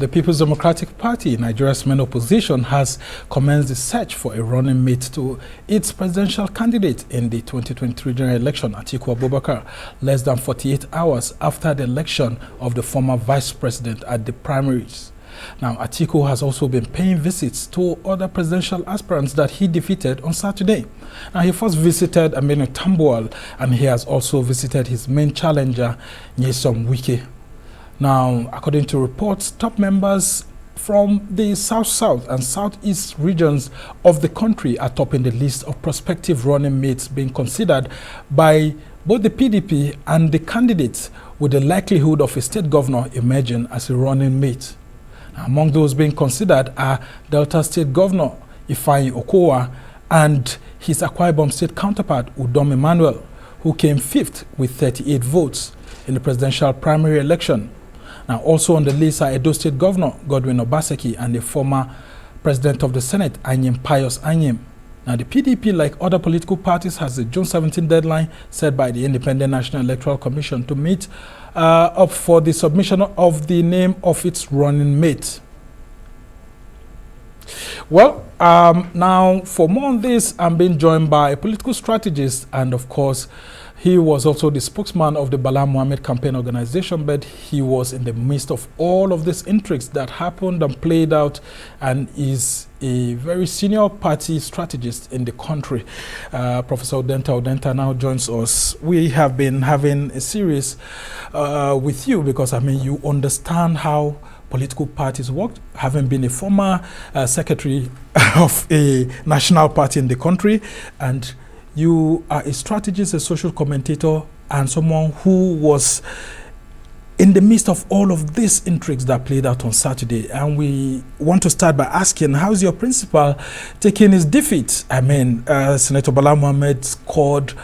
The People's Democratic Party, Nigeria's main opposition, has commenced the search for a running mate to its presidential candidate in the 2023 general election, Atiku Abubakar, less than 48 hours after the election of the former vice president at the primaries. Now, Atiku has also been paying visits to other presidential aspirants that he defeated on Saturday. Now, he first visited Aminu Tambuwal, and he has also visited his main challenger, Nyesom Wike. Now, according to reports, top members from the South-South and Southeast regions of the country are topping the list of prospective running mates being considered by both the PDP and the candidates, with the likelihood of a state governor emerging as a running mate. Now, among those being considered are Delta State Governor Ifeanyi Okowa and his Akwa Ibom State counterpart Udom Emmanuel, who came fifth with 38 votes in the presidential primary election. Now, also on the list are Edo State Governor Godwin Obaseki and the former President of the Senate, Anyim Pius Anyim. Now, the PDP, like other political parties, has the June 17 deadline set by the Independent National Electoral Commission to meet up for the submission of the name of its running mate. Well, now, for more on this, I'm being joined by a political strategist, and of course, he was also the spokesman of the Bala Mohammed Campaign Organization, but he was in the midst of all of these intrigues that happened and played out, and is a very senior party strategist in the country. Professor Udent now joins us. We have been having a series with you because, I mean, you understand how political parties work, having been a former secretary of a national party in the country, and you are a strategist, a social commentator, and someone who was in the midst of all of these intrigues that played out on Saturday. And we want to start by asking, how is your principal taking his defeat? I mean, Senator Bala Mohammed scored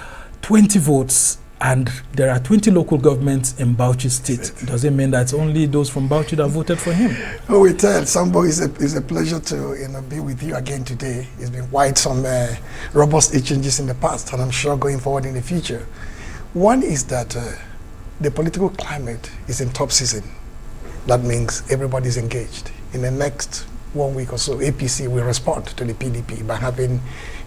20 votes, and there are 20 local governments in Bauchi State. Does it mean that only those from Bauchi that voted for him? Oh, we tell Sambo, it's a pleasure to be with you again today. It's been quite some robust exchanges in the past, and I'm sure going forward in the future. One is that the political climate is in top season. That means everybody's engaged. In the next 1 week or so, APC will respond to the PDP by having,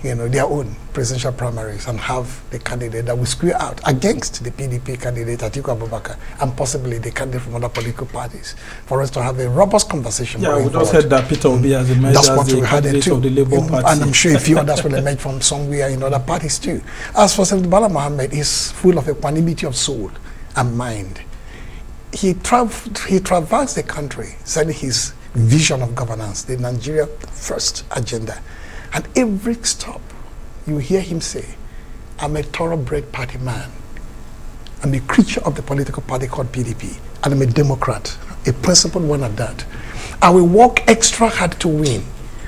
their own presidential primaries and have the candidate that will square out against the PDP candidate, Atiku Abubakar, and possibly the candidate from other political parties, for us to have a robust conversation. Yeah, we just heard that Peter Obi has emerged as the candidate of the Labour Party. And I'm sure a few others will emerge from somewhere in other parties too. As for Senator Bala Mohammed, he's full of equanimity of soul and mind. He traversed the country, selling his vision of governance, the Nigeria First agenda. And every stop, you hear him say, I'm a thoroughbred party man. I'm a creature of the political party called PDP, and I'm a Democrat, a principled one at that. I will work extra hard to win,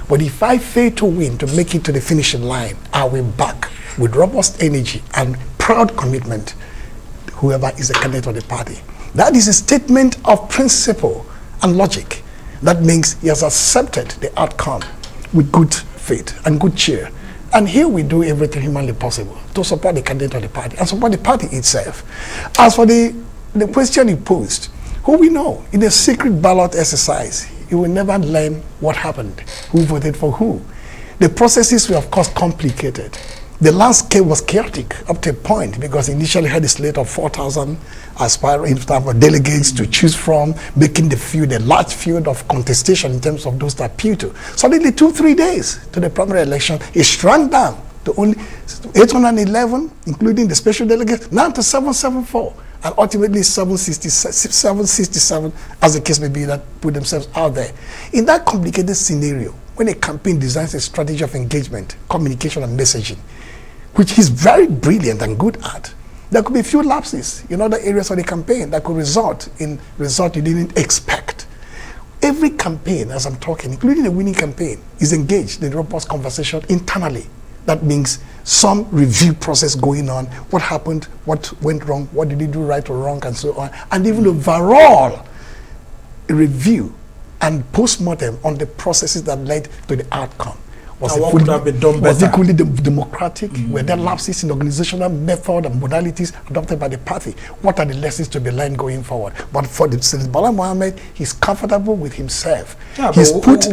but if I fail to win, to make it to the finishing line, I will back with robust energy and proud commitment whoever is the candidate of the party. That is a statement of principle and logic. That means he has accepted the outcome with good faith and good cheer. And here we do everything humanly possible to support the candidate of the party and support the party itself. As for the question he posed, who we know, in a secret ballot exercise, you will never learn what happened, who voted for who. The processes were, of course, complicated. The landscape was chaotic up to a point, because initially had a slate of 4,000 aspiring delegates to choose from, making the field a large field of contestation in terms of those that appeal to. Suddenly, 2-3 days to the primary election, it shrank down to only 811, including the special delegates, now to 774, and ultimately 767, as the case may be, that put themselves out there. In that complicated scenario, when a campaign designs a strategy of engagement, communication, and messaging, which he's very brilliant and good at, there could be a few lapses in other areas of the campaign that could result in results you didn't expect. Every campaign, as I'm talking, including the winning campaign, is engaged in robust conversation internally. That means some review process going on, what happened, what went wrong, what did you do right or wrong, and so on, and even overall review and post-mortem on the processes that led to the outcome. Was equally democratic? Were there lapses in organizational method and modalities adopted by the party? What are the lessons to be learned going forward? But for Bala Mohammed, he's comfortable with himself. Yeah,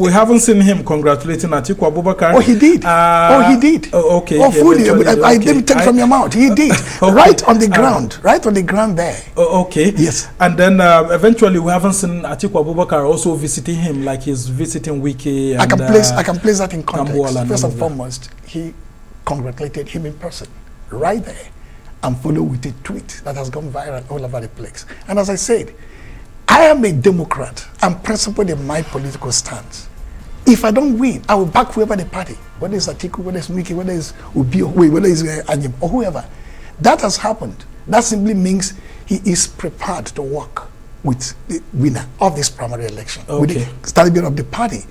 we haven't seen him congratulating Atiku Abubakar. Oh, he did. He did. Okay. Oh, fully. I didn't take from your mouth. He did. Okay. Right on the ground. Right on the ground there. Okay. Yes. And then eventually we haven't seen Atiku Abubakar also visiting him like he's visiting Wike. And, I can place that in context. First and foremost, he congratulated him in person, right there, and followed with a tweet that has gone viral all over the place. And as I said, I am a Democrat. I'm principled in my political stance. If I don't win, I will back whoever the party, whether it's Atiku, whether it's Miki, whether it's Ubi, whether it's Anyim, or whoever. That has happened. That simply means he is prepared to work with the winner of this primary election, with the stability of the party.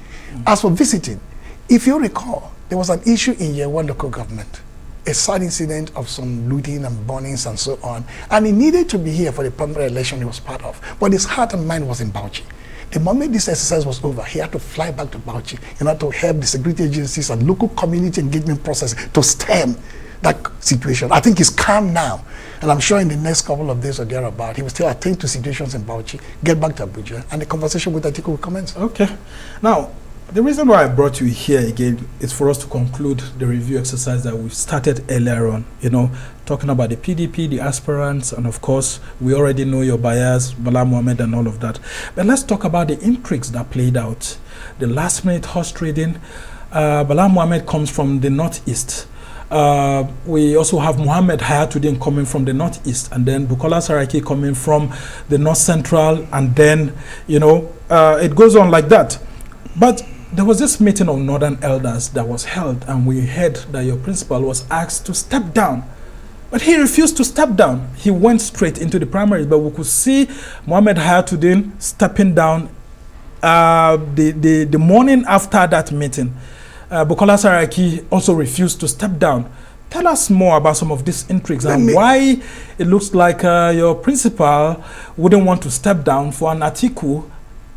As for visiting, if you recall, there was an issue in Year 1 local government, a sad incident of some looting and burnings and so on, and he needed to be here for the primary election he was part of, but his heart and mind was in Bauchi. The moment this exercise was over, he had to fly back to Bauchi in order to help the security agencies and local community engagement process to stem that situation. I think he's calm now, and I'm sure in the next couple of days or thereabout, he will still attend to situations in Bauchi, get back to Abuja, and the conversation with Atiku will commence. Okay. Now, the reason why I brought you here again is for us to conclude the review exercise that we started earlier on, talking about the PDP, the aspirants, and of course, we already know your bias, Bala Mohammed and all of that. But let's talk about the intrigues that played out. The last minute horse trading. Bala Mohammed comes from the northeast. We also have Mohammed Udent coming from the northeast, and then Bukola Saraki coming from the north central, and then, it goes on like that. But there was this meeting of northern elders that was held, and we heard that your principal was asked to step down. But he refused to step down. He went straight into the primaries, but we could see Mohammed Udent stepping down the morning after that meeting. Bukola Saraki also refused to step down. Tell us more about some of these intrigues and why it looks like your principal wouldn't want to step down for an Atiku,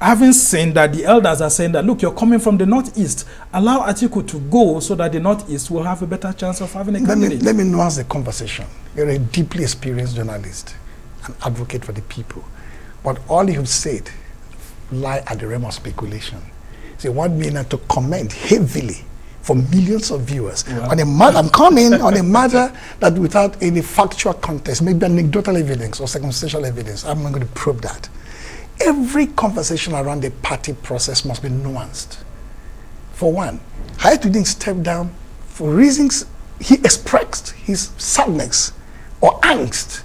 having seen that the elders are saying that, look, you're coming from the northeast, allow Atiku to go so that the northeast will have a better chance of having a candidate. Let me nuance the conversation. You're a deeply experienced journalist, an advocate for the people. But all you've said lie at the realm of speculation. So you want me now to comment heavily for millions of viewers on a matter, I'm coming on a matter that without any factual context, maybe anecdotal evidence or circumstantial evidence, I'm not going to probe that. Every conversation around the party process must be nuanced. For one, Udent stepped down for reasons he expressed his sadness or angst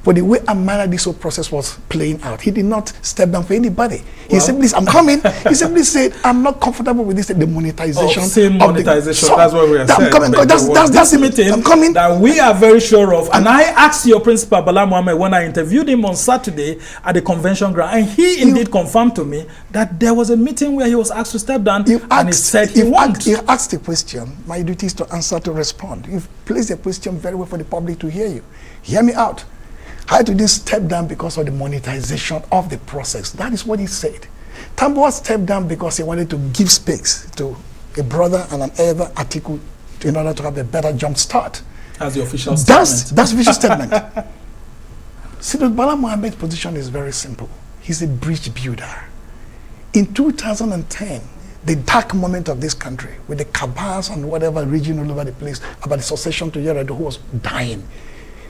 for the way and manner this whole process was playing out. He did not step down for anybody. He simply said, I'm coming. He simply said, I'm not comfortable with this, the monetization. Same monetization, that's what we are saying. I'm coming. That's the meeting. I'm coming. That we are very sure of. And I asked your principal, Bala Mohammed, when I interviewed him on Saturday at the convention ground, and he indeed confirmed to me that there was a meeting where he was asked to step down, and he said he won't. You asked the question. My duty is to answer, to respond. You've placed the question very well for the public to hear you. Hear me out. Udent step down because of the monetization of the process. That is what he said. Tambuwal stepped down because he wanted to give space to a brother and an elder, Atiku, in order to have a better jump start. That's the official statement. That's the official statement. See, the Bala Mohammed's position is very simple. He's a bridge builder. In 2010, the dark moment of this country, with the cabals and whatever region all over the place about the succession to Yar'Adua who was dying,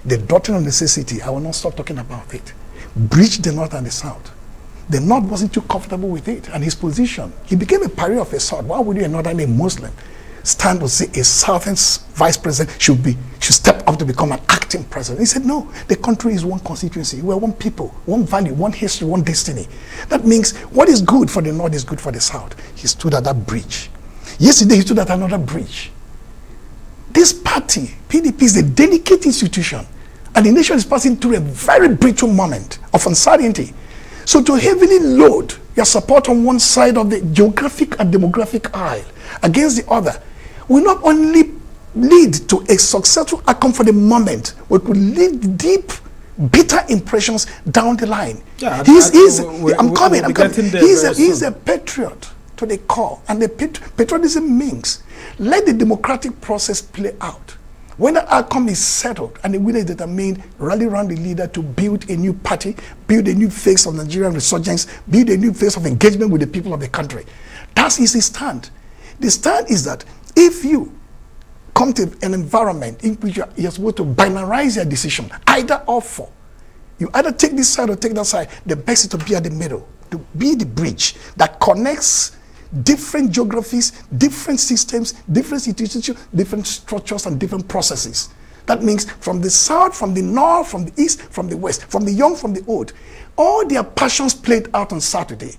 the doctrine of necessity, I will not stop talking about it, breached the North and the South. The North wasn't too comfortable with it, and his position, he became a pariah of a sort. Why would you, a Northern Muslim, stand to say a Southern vice president should step up to become an acting president? He said, no, the country is one constituency. We're one people, one value, one history, one destiny. That means what is good for the North is good for the South. He stood at that bridge. Yesterday, he stood at another bridge. This party, PDP, is a delicate institution, and the nation is passing through a very brittle moment of uncertainty. So to heavily load your support on one side of the geographic and demographic aisle against the other will not only lead to a successful outcome for the moment, but will lead deep, bitter impressions down the line. Yeah, he's a patriot to the core. And the patriotism means let the democratic process play out. When the outcome is settled and the winner is determined, rally around the leader to build a new party, build a new phase of Nigerian resurgence, build a new phase of engagement with the people of the country. That is his stand. The stand is that if you come to an environment in which you're supposed to binarize your decision, either or for, you either take this side or take that side, the best is to be at the middle, to be the bridge that connects different geographies, different systems, different institutions, different structures, and different processes. That means from the south, from the north, from the east, from the west, from the young, from the old. All their passions played out on Saturday.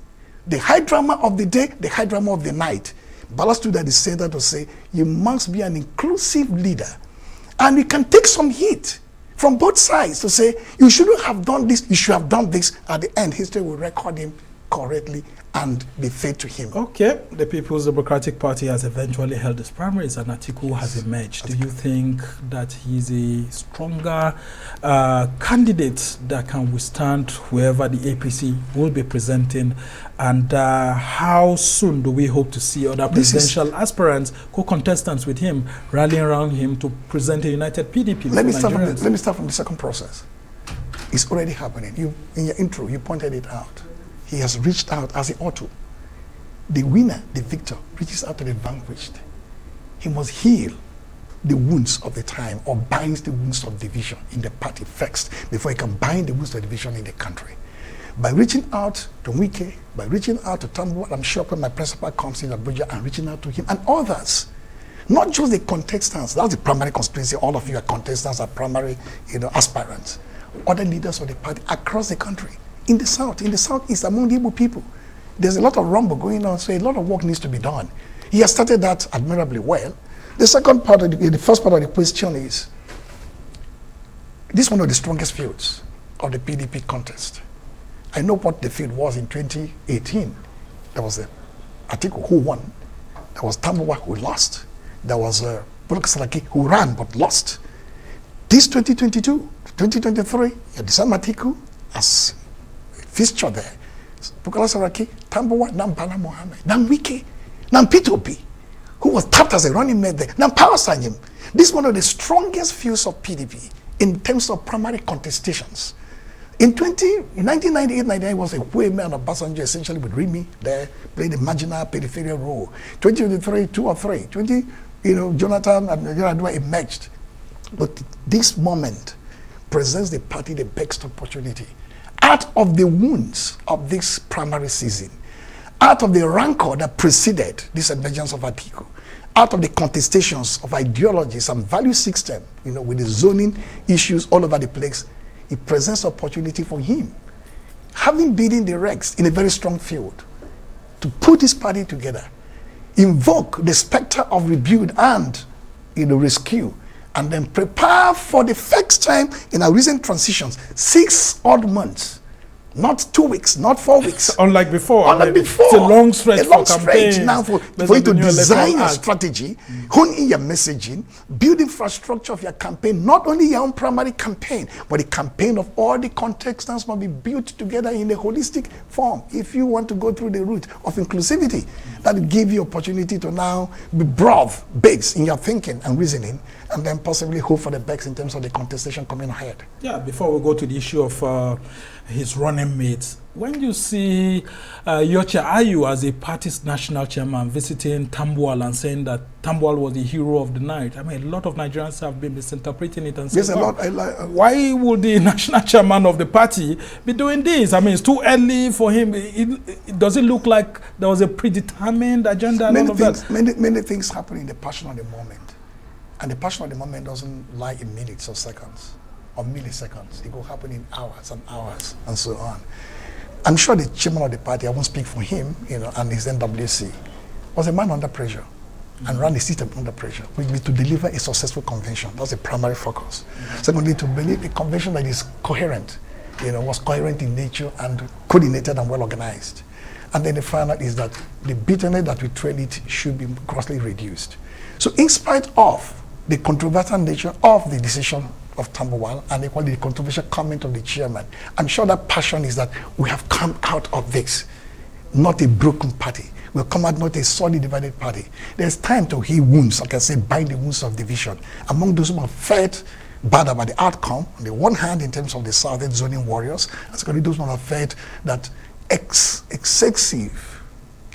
The high drama of the day, the high drama of the night. Bala stood at the center to say, you must be an inclusive leader. And you can take some heat from both sides to say, you shouldn't have done this, you should have done this. At the end, history will record him correctly and be fair to him. Okay, the People's Democratic Party has eventually held its primaries and Atiku has emerged. Do you think that he's a stronger candidate that can withstand whoever the APC will be presenting? And how soon do we hope to see other presidential aspirants, co-contestants with him, rallying around him to present a united PDP? Let me start from the second process. It's already happening. In your intro, you pointed it out. He has reached out as he ought to. The winner, the victor, reaches out to the vanquished. He must heal the wounds of the time or binds the wounds of division in the party first before he can bind the wounds of division in the country. By reaching out to Wike, by reaching out to Tambuwal, I'm sure when my principal comes in Abuja and reaching out to him and others, not just the contestants, that's the primary constituency, all of you are contestants, are primary aspirants, other leaders of the party across the country. In the southeast, among the Igbo people, there's a lot of rumble going on, so a lot of work needs to be done. He has started that admirably well. The second part, the first part of the question is, this is one of the strongest fields of the PDP contest. I know what the field was in 2018. There was Atiku who won. There was Tambuwal who lost. There was Saraki who ran but lost. This 2022, 2023, the same Atiku as fixture there. Bukola Saraki, Tambuwal, now Bala Mohammed, now Wike, now P2P, who was tapped as a running mate there, now Power Sanyim. This is one of the strongest fields of PDP in terms of primary contestations. In 1998-99 was a way man of Obasanjo essentially with Rimi there, played a marginal peripheral role. 2023, 2 or 3. Jonathan and Yaradua emerged. But this moment presents the party the best opportunity. Out of the wounds of this primary season, out of the rancor that preceded this emergence of Atiku, out of the contestations of ideologies and value system, with the zoning issues all over the place, it presents opportunity for him, having beaten the Rex in a very strong field, to put this party together, invoke the specter of rebuild and rescue, and then prepare for the first time in our recent transitions, 6 odd months, not 2 weeks, not 4 weeks. Unlike before. It's a long stretch for campaigns. Now for you to design your strategy, hone in your messaging, build infrastructure of your campaign, not only your own primary campaign, but the campaign of all the contestants must be built together in a holistic form. If you want to go through the route of inclusivity, that will give you opportunity to now be broad-based in your thinking and reasoning, and then possibly hope for the best in terms of the contestation coming ahead. Yeah, before we go to the issue of his running mates, when you see Yocha Ayu as a party's national chairman visiting Tambuwal and saying that Tambuwal was the hero of the night, I mean, a lot of Nigerians have been misinterpreting it and saying, why would the national chairman of the party be doing this? I mean, it's too early for him. Does it look like there was a predetermined agenda? Many things happen in the passion of the moment. And the passion of the moment doesn't lie in minutes or seconds or milliseconds. It will happen in hours and hours and so on. I'm sure the chairman of the party, I won't speak for him, and his NWC, was a man under pressure and ran the system under pressure, which means to deliver a successful convention. That's the primary focus. Secondly, to believe a convention that is coherent, was coherent in nature and coordinated and well organized. And then the final is that the bitterness that we trail it should be grossly reduced. So in spite of the controversial nature of the decision of Tambuwal and equally the controversial comment of the chairman, I'm sure that passion is that we have come out of this, not a broken party. will come out not a sorely divided party. There's time to heal wounds, like I say, bind the wounds of division. Among those who have felt bad about the outcome, on the one hand, in terms of the southern zoning warriors, and secondly, those who have felt that excessive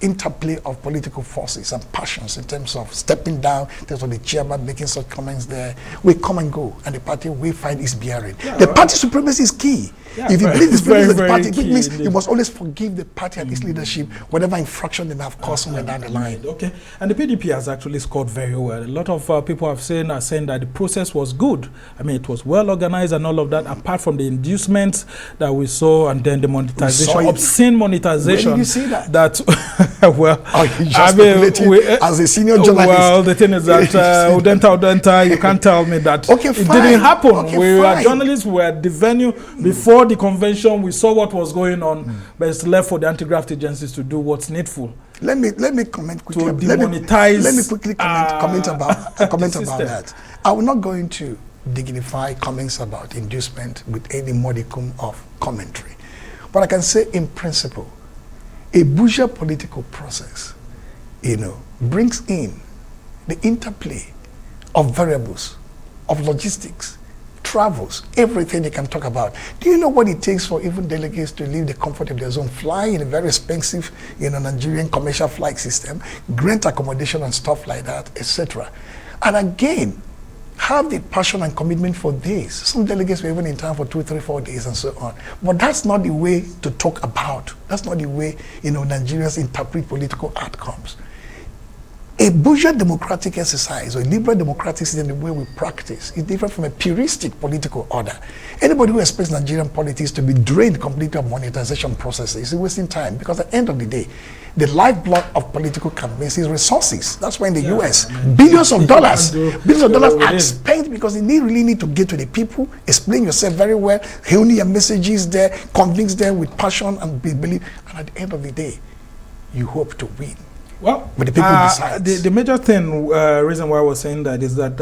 interplay of political forces and passions in terms of stepping down, in terms of the chairman making such comments there, will come and go, and the party will find its bearing. Yeah, the party supremacy is key. Yeah, if you believe the supremacy of the party, it means you must always forgive the party and its leadership, whatever infraction they may have caused somewhere down the line. Okay, and the PDP has actually scored very well. A lot of people are saying that the process was good. I mean, it was well organized and all of that, apart from the inducements that we saw, and then the monetization, obscene monetization. Where did you see that? Well, I mean, as a senior journalist. Well, the thing is that Udenta, you can't tell me that it didn't happen. We were journalists, we were at the venue before the convention. We saw what was going on, but it's left for the anti-graft agencies to do what's needful. Let me comment quickly. To demonetize. Let me quickly comment about that. I will not go into dignify comments about inducement with any modicum of commentary, but I can say in principle, a bourgeois political process, brings in the interplay of variables, of logistics, travels, everything they can talk about. Do you know what it takes for even delegates to leave the comfort of their zone, fly in a very expensive, Nigerian commercial flight system, grant accommodation and stuff like that, etc. And again, have the passion and commitment for this. Some delegates were even in town for 2, 3, 4 days and so on. But that's not the way to talk about. That's not the way, Nigerians interpret political outcomes. A bourgeois democratic exercise or a liberal democratic system, the way we practice, is different from a puristic political order. Anybody who expects Nigerian politics to be drained completely of monetization processes is wasting time, because at the end of the day, the lifeblood of political campaigns is resources. That's why in the US, billions of dollars are spent because you really need to get to the people, explain yourself very well, hone your messages there, convince them with passion and belief, and at the end of the day, you hope to win. Well, but the people decide. The major reason why I was saying that is that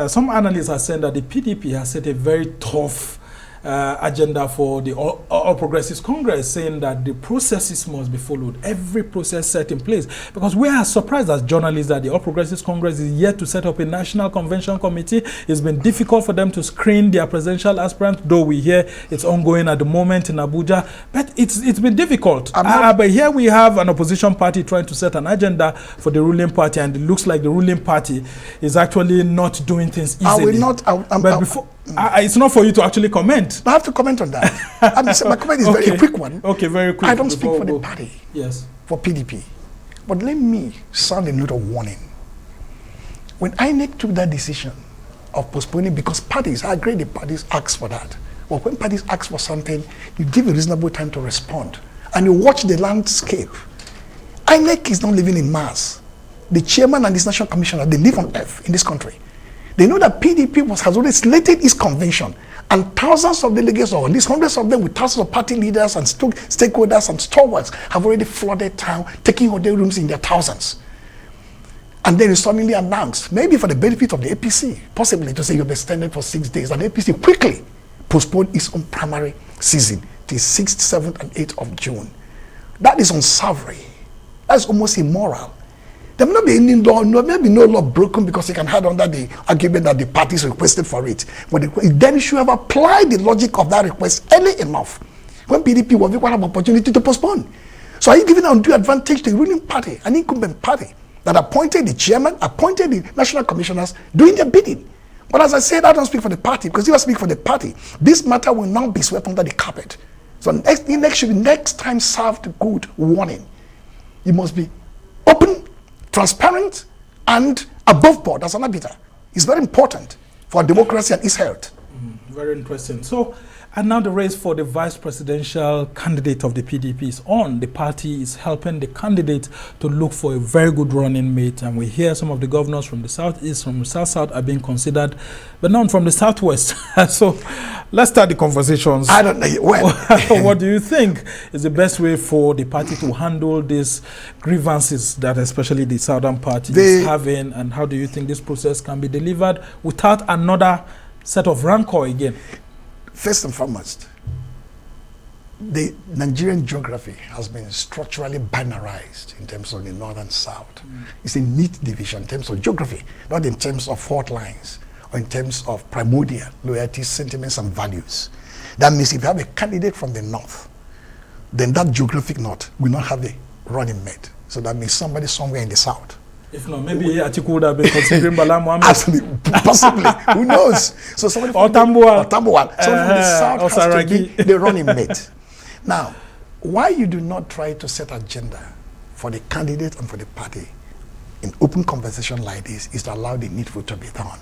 some analysts are saying that the PDP has set a very tough agenda for the All Progressives Congress, saying that the processes must be followed, every process set in place. Because we are surprised as journalists that the All Progressives Congress is yet to set up a national convention committee. It's been difficult for them to screen their presidential aspirants, though we hear it's ongoing at the moment in Abuja. But it's been difficult. But here we have an opposition party trying to set an agenda for the ruling party, and it looks like the ruling party is actually not doing things easily. It's not for you to actually comment. I have to comment on that. My comment is a quick one. Okay, very quick. I don't speak for the party. Yes. For PDP. But let me sound a note of warning. When INEC took that decision of postponing, because parties, I agree the parties ask for that. But when parties ask for something, you give a reasonable time to respond. And you watch the landscape. INEC is not living in Mars. The chairman and this national commissioner, they live on Earth in this country. They know that PDP has already slated its convention, and thousands of delegates, or at least hundreds of them with thousands of party leaders and stakeholders and stalwarts, have already flooded town, taking hotel rooms in their thousands. And then it's suddenly announced, maybe for the benefit of the APC, possibly to say you'll be extended for 6 days, and the APC quickly postponed its own primary season to 6th, 7th, and 8th of June. That is unsavory. That's almost immoral. There may not be any law, there may be no law broken because you can hide under the argument that the parties requested for it. But then you should have applied the logic of that request early enough when PDP was equal have opportunity to postpone. So are you giving undue advantage to the ruling party, an incumbent party, that appointed the chairman, appointed the national commissioners, doing their bidding? But as I said, I don't speak for the party, because if I speak for the party, this matter will now be swept under the carpet. So next time served good warning. You must be open, transparent, and above board as an arbiter. It's very important for democracy and its health. Very interesting. So, and now the race for the vice presidential candidate of the PDP is on. The party is helping the candidate to look for a very good running mate. And we hear some of the governors from the southeast, from the south are being considered, but none from the southwest. So let's start the conversations. I don't know. Well, what do you think is the best way for the party to handle these grievances that especially the southern party is having? And how do you think this process can be delivered without another set of rancor again? First and foremost, the Nigerian geography has been structurally binarized in terms of the north and south. It's a neat division in terms of geography, not in terms of fault lines or in terms of primordial loyalties, sentiments, and values. That means if you have a candidate from the north, then that geographic north will not have a running mate. So that means somebody somewhere in the south. If not, maybe Atiku would have been considering Bala Mohammed. Absolutely, possibly. Who knows? So somebody or Tambuwal. Somebody from the south or has Saraki. to be the running mate. Now, why you do not try to set agenda for the candidate and for the party in open conversation like this is to allow the needful to be done.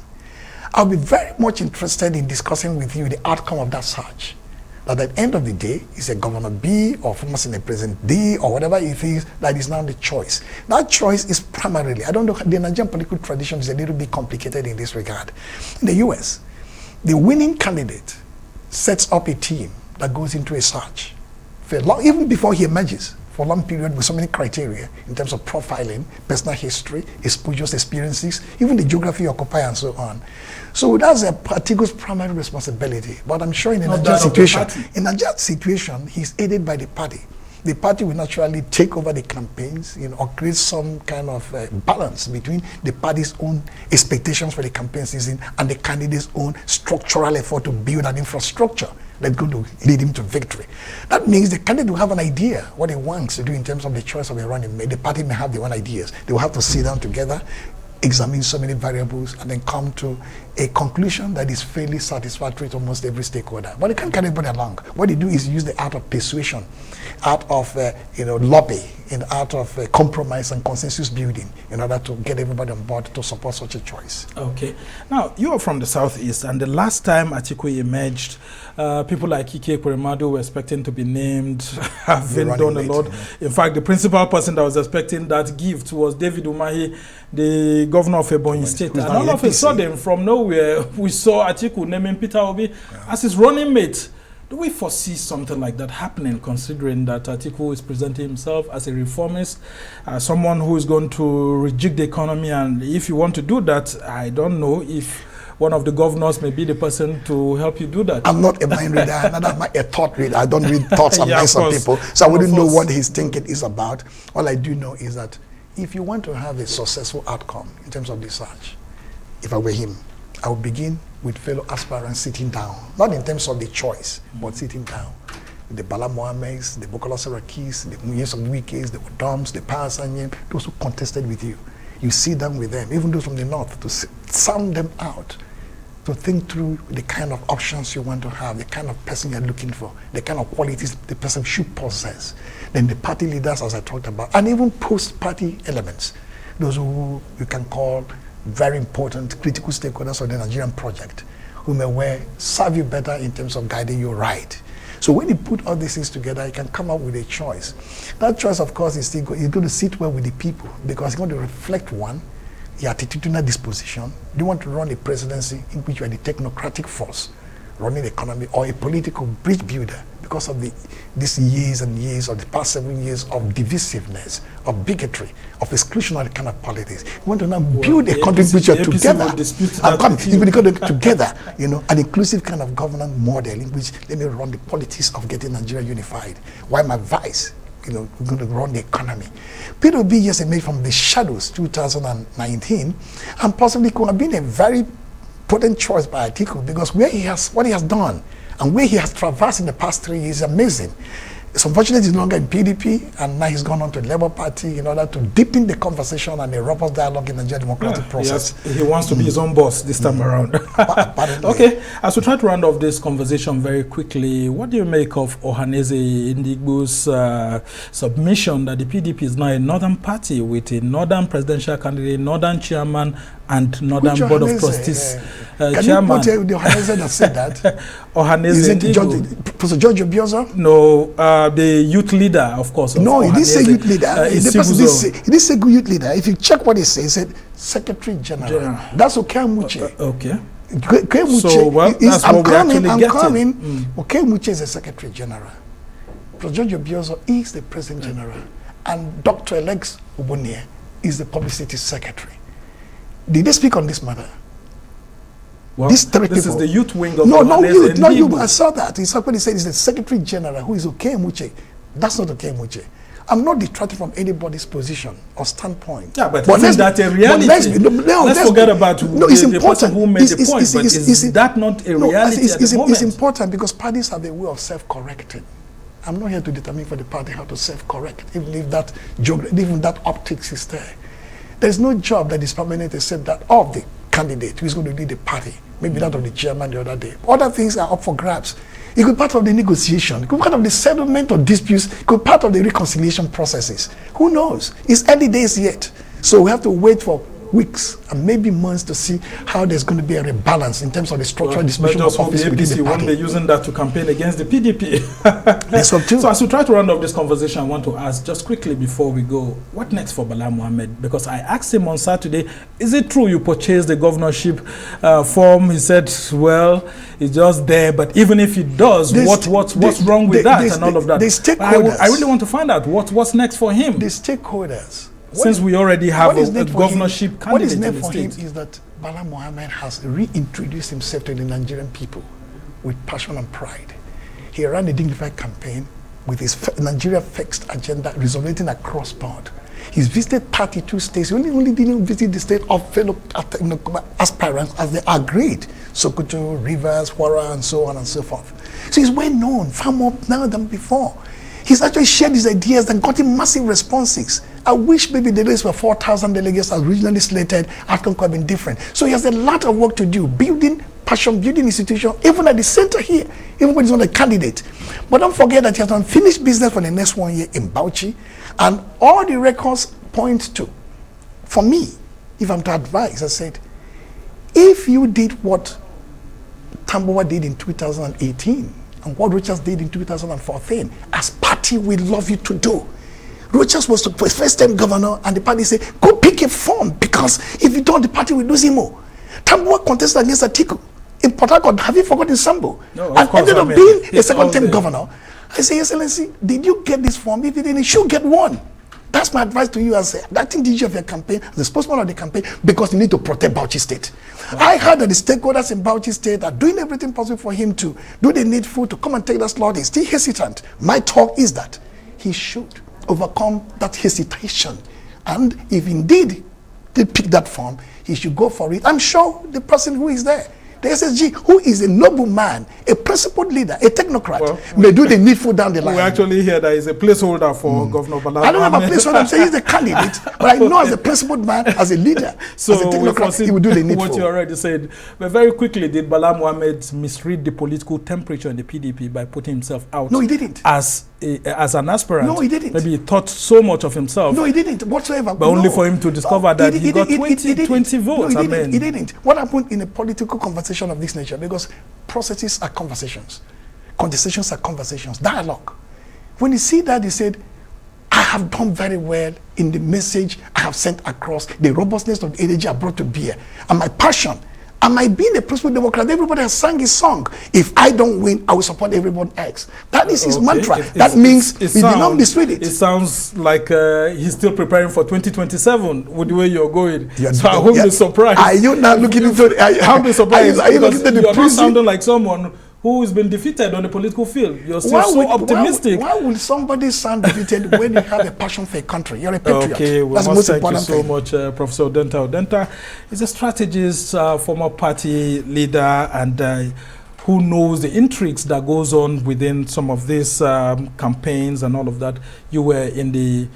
I'll be very much interested in discussing with you the outcome of that search. That at the end of the day, it's a Governor B or former Senate President D or whatever it is that is now the choice. That choice is primarily, I don't know, the Nigerian political tradition is a little bit complicated in this regard. In the US, the winning candidate sets up a team that goes into a search for long, even before he emerges, for a long period with so many criteria in terms of profiling, personal history, exposures, experiences, even the geography occupy and so on. So that's a Atiku's primary responsibility. But I'm sure in a Nigerian situation, he's aided by the party. The party will naturally take over the campaigns, or create some kind of balance between the party's own expectations for the campaign season and the candidate's own structural effort to build an infrastructure that's going to lead him to victory. That means the candidate will have an idea what he wants to do in terms of the choice of a running mate. The party may have their own ideas. They will have to sit down together, examine so many variables, and then come to a conclusion that is fairly satisfactory to almost every stakeholder. But they can't carry everybody along. What they do is use the art of persuasion, art of lobby, and art of compromise and consensus building in order to get everybody on board to support such a choice. Okay. Now, you are from the southeast, and the last time Atiku emerged, people like Ike Kweremadu were expecting to be named, have been done a lot. In fact, the principal person that was expecting that gift was David Umahi, the governor of Ebonyi State. And all of a sudden, from nowhere, we saw Atiku naming Peter Obi as his running mate. Do we foresee something like that happening, considering that Atiku is presenting himself as a reformist, someone who is going to rejig the economy? And if you want to do that, I don't know if one of the governors may be the person to help you do that. I'm not a mind reader, neither am I a thought reader. I don't read thoughts and minds of people, so I wouldn't know what his thinking is about. All I do know is that if you want to have a successful outcome in terms of this search, if I were him, I would begin with fellow aspirants sitting down, not in terms of the choice, but sitting down. The Bala Mohammeds, the Bukola Sarakis, the Nyesom Wikes, the Udents, the partisan, those who contested with you. You sit down with them, even those from the north, to sound them out, to think through the kind of options you want to have, the kind of person you're looking for, the kind of qualities the person should possess. Then the party leaders, as I talked about, and even post-party elements, those who you can call very important critical stakeholders of the Nigerian project, who may serve you better in terms of guiding you right. So when you put all these things together, you can come up with a choice. That choice, of course, is going to sit well with the people, because it's going to reflect, one, your attitudinal disposition. Do you want to run a presidency in which you are the technocratic force running the economy, or a political bridge builder because of these years and years, of the past 7 years of divisiveness, of bigotry, of exclusionary kind of politics? You want to now build a country which are together, together, an inclusive kind of governance model in which let me run the politics of getting Nigeria unified. Why my vice? We're going to run the economy. Peter Obi just emerged from the shadows 2019, and possibly could have been a very potent choice by Atiku, because what he has done and where he has traversed in the past 3 years is amazing. It's unfortunate he's no longer in PDP, and now he's gone on to the Labour Party in order to deepen the conversation and a robust dialogue in the Nigerian democratic process. He wants to be his own boss this time around. Okay, as we try to round off this conversation very quickly, what do you make of Ohanaeze Ndigbo's submission that the PDP is now a northern party with a northern presidential candidate, northern chairman, and northern board of trustees Can chairman? you put the Ohanaeze that said that? Ohanaeze Is it Ndigbo. Professor George Obiozo? No, the youth leader, of course. No, he didn't say youth leader. He didn't say youth leader. If you check what he said Secretary General. That's Okeamuche. Okay. So, well, that's what we're actually getting. Okeamuche is the Secretary General. Professor George Obiozo is the President General. And Dr. Alex Obonie is the Publicity Secretary. Did they speak on this matter? Well, These three this people. is the youth wing of no youth. you. I saw that. Somebody said it's the Secretary General who is Okemuche. That's not Okemuche. I'm not detracting from anybody's position or standpoint. Yeah, but isn't that a reality? Let's forget about the person who made the point, but is that not a reality at the moment? It's important because parties have a way of self-correcting. I'm not here to determine for the party how to self-correct, even if that optics is there. There's no job that is permanent except that of the candidate who is going to lead the party, maybe that of the chairman the other day. Other things are up for grabs. It could be part of the negotiation. It could be part of the settlement of disputes. It could be part of the reconciliation processes. Who knows? It's early days yet. So we have to wait for weeks and maybe months to see how there's going to be a rebalance in terms of the structural distribution of office within the party. Won't be using that to campaign against the PDP. So as we try to round off this conversation, I want to ask just quickly before we go, what next for Bala Mohammed? Because I asked him on Saturday, is it true you purchased the governorship form? He said, well, it's just there, but even if it does, what's wrong with that and all of that? The stakeholders. I really want to find out what's next for him. The stakeholders. Since we already have a governorship candidate. What is next for him is that Bala Mohammed has reintroduced himself to the Nigerian people with passion and pride. He ran a dignified campaign with his Nigeria Fixed agenda resonating across board. He's visited 32 states. He only didn't visit the state of fellow aspirants as they agreed. Sokoto, Rivers, Kwara, and so on and so forth. So he's well known, far more now than before. He's actually shared his ideas and gotten massive responses. I wish maybe the race were 4,000 delegates as originally slated. Outcome could have been different. So he has a lot of work to do, building passion, building institution, even at the center here, even when he's not a candidate. But don't forget that he has unfinished business for the next 1 year in Bauchi, and all the records point to, for me, if I'm to advise, I said, if you did what Tambowa did in 2018, and what Rochas did in 2014, as party we love you to do. Rochas was the first-time governor, and the party said, go pick a form, because if you don't, the party will lose him more. Tambowa contested against Atiku in Port Harcourt. Have you forgotten Sambo? No, and ended up being a second-time governor. I say, Excellency, did you get this form? If you didn't, you should get one. That's my advice to you as acting DG of your campaign, as the spokesman of the campaign, because you need to protect Bauchi State. Okay. I heard that the stakeholders in Bauchi State are doing everything possible for him to do the needful to come and take that slot. He's still hesitant. My talk is that he should overcome that hesitation. And if indeed they pick that form, he should go for it. I'm sure the person who is there, the SSG, who is a noble man, a principled leader, a technocrat, may do the needful down the line. We actually hear that he's a placeholder for Governor Bala. I don't have a placeholder, I'm saying he's a candidate, but I know as a principled man, as a leader, so as a technocrat, he will do the needful. What you already said. But very quickly, did Bala Mohammed misread the political temperature in the PDP by putting himself out? No, he didn't. As an aspirant? No, he didn't. Maybe he thought so much of himself. No, he didn't whatsoever. But only for him to discover that he got 20 votes. No, he didn't. What happened in a political conversation of this nature? Because processes are conversations. Contestations are conversations. Dialogue. When you see that, he said, I have done very well in the message I have sent across, the robustness of the energy I brought to bear, and my passion. Am I being a principled Democrat? Everybody has sung his song. If I don't win, I will support everyone else. That is his mantra. That means he did not misread it. It sounds like he's still preparing for 2027 with the way you're going. So I won't be surprised. Are you now looking into I'll be surprised. Are you looking into the not sounding like someone who has been defeated on the political field. You're still so optimistic. Why would somebody sound defeated when you have a passion for a country? You're a patriot. Okay, well, that's thank you so much, Professor Udent. Udent is a strategist, former party leader, and who knows the intrigues that goes on within some of these campaigns and all of that. You were in the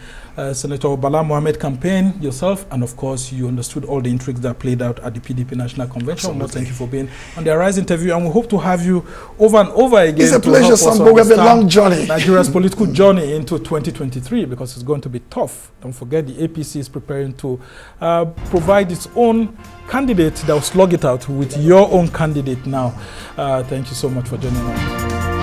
Senator Bala Mohammed campaign yourself, and of course you understood all the intrigues that played out at the PDP National Convention. Well, thank you for being on the Arise interview, and we hope to have you over and over again. It's a pleasure, Sambo. We have a long journey. Nigeria's political journey into 2023, because it's going to be tough. Don't forget, the APC is preparing to provide its own candidate that will slug it out with your own candidate now. Thank you so much for joining us.